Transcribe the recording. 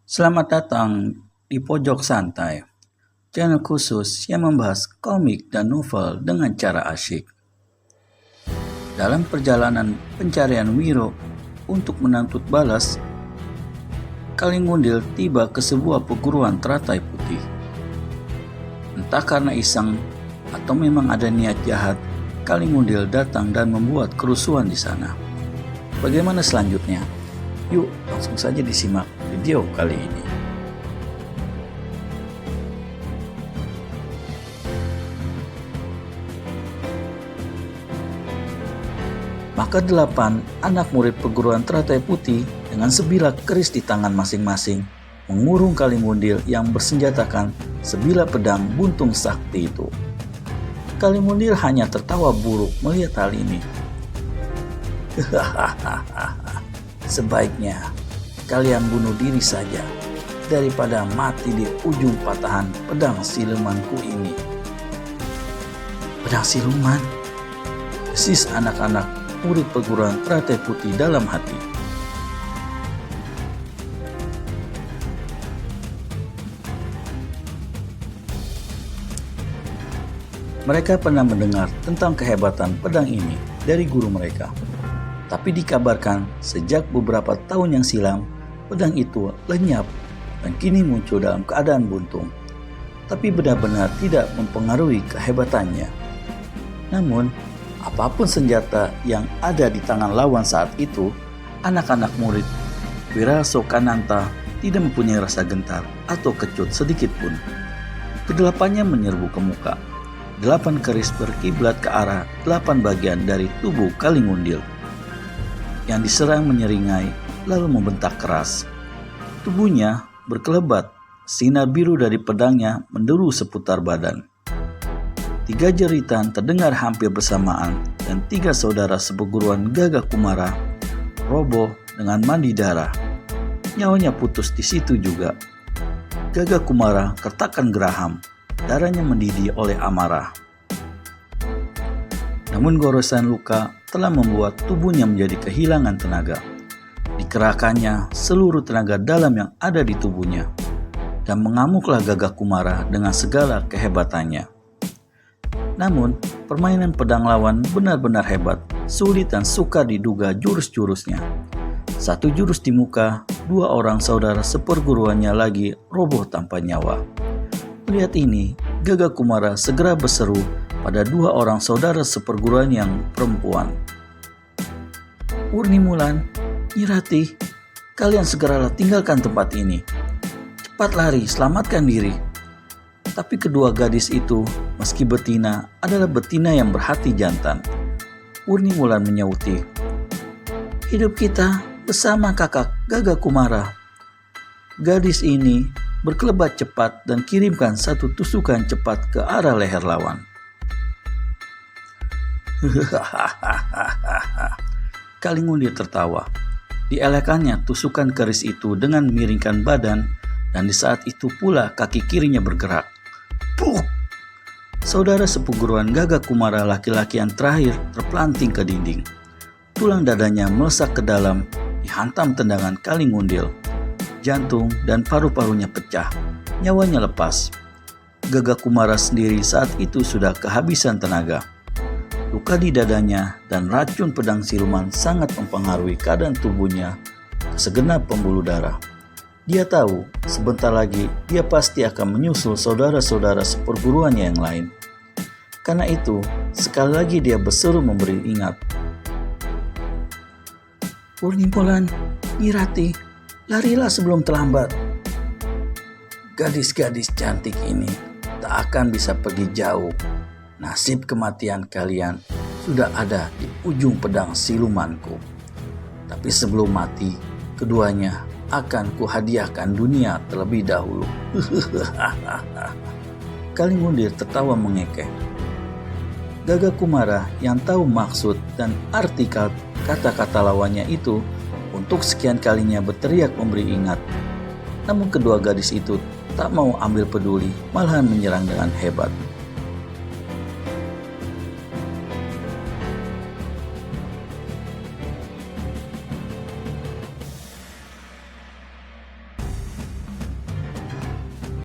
Selamat datang di Pojok Santai, channel khusus yang membahas komik dan novel dengan cara asyik. Dalam perjalanan pencarian Wiro untuk menuntut balas, Kalingundil tiba ke sebuah perguruan teratai putih. Entah karena iseng atau memang ada niat jahat, Kalingundil datang dan membuat kerusuhan di sana. Bagaimana selanjutnya? Yuk langsung saja disimak video kali ini. Maka 8 anak murid perguruan teratai putih dengan sebilah keris di tangan masing-masing mengurung Kalingundil yang bersenjatakan sebilah pedang buntung sakti itu. Kalingundil hanya tertawa buruk melihat hal ini. Sebaiknya kalian bunuh diri saja daripada mati di ujung patahan pedang silumanku ini. Pedang siluman? Desis anak-anak murid perguruan teratai putih dalam hati. Mereka pernah mendengar tentang kehebatan pedang ini dari guru mereka. Tapi dikabarkan sejak beberapa tahun yang silam, pedang itu lenyap dan kini muncul dalam keadaan buntung. Tapi benar-benar tidak mempengaruhi kehebatannya. Namun, apapun senjata yang ada di tangan lawan saat itu, anak-anak murid Wirasokananta tidak mempunyai rasa gentar atau kecut sedikit pun. Kedelapannya menyerbu ke muka. 8 keris berkiblat ke arah 8 bagian dari tubuh Kalingundil. Yang diserang menyeringai lalu membentak keras. Tubuhnya berkelebat, sinar biru dari pedangnya menderu seputar badan. 3 jeritan terdengar hampir bersamaan dan 3 saudara seperguruan Gagak Kumara roboh dengan mandi darah. Nyawanya putus di situ juga. Gagak Kumara kertakan geraham, darahnya mendidih oleh amarah. Namun goresan luka telah membuat tubuhnya menjadi kehilangan tenaga. Dikerahkannya seluruh tenaga dalam yang ada di tubuhnya. Dan mengamuklah Gagak Kumara dengan segala kehebatannya. Namun, permainan pedang lawan benar-benar hebat, sulit dan sukar diduga jurus-jurusnya. 1 jurus di muka, 2 orang saudara seperguruannya lagi roboh tanpa nyawa. Melihat ini, Gagak Kumara segera berseru pada 2 orang saudara seperguruan yang perempuan. Wurnimulan, Nyi Ratih, kalian segeralah tinggalkan tempat ini. Cepat lari, selamatkan diri. Tapi kedua gadis itu, meski betina, adalah betina yang berhati jantan. Wurnimulan menyauti, hidup kita bersama kakak Gagak Kumara. Gadis ini berkelebat cepat dan kirimkan 1 tusukan cepat ke arah leher lawan. Kalingundil tertawa. Dielekannya tusukan keris itu dengan miringkan badan dan di saat itu pula kaki kirinya bergerak. Puk! Saudara seperguruan Gagak Kumara laki-laki yang terakhir terpelanting ke dinding. Tulang dadanya melesak ke dalam, dihantam tendangan Kalingundil. Jantung dan paru-parunya pecah, nyawanya lepas. Gagak Kumara sendiri saat itu sudah kehabisan tenaga. Luka di dadanya dan racun pedang siluman sangat mempengaruhi keadaan tubuhnya ke segenap pembuluh darah. Dia tahu sebentar lagi dia pasti akan menyusul saudara-saudara seperguruannya yang lain. Karena itu, sekali lagi dia berseru memberi ingat. Wurnimulan, Nyi Ratih, larilah sebelum terlambat. Gadis-gadis cantik ini tak akan bisa pergi jauh. Nasib kematian kalian sudah ada di ujung pedang silumanku. Tapi sebelum mati, keduanya akan kuhadiahkan dunia terlebih dahulu. Kalingundil tertawa mengekeh. Gagak Kumara yang tahu maksud dan arti kata-kata lawannya itu untuk sekian kalinya berteriak memberi ingat. Namun kedua gadis itu tak mau ambil peduli, malahan menyerang dengan hebat.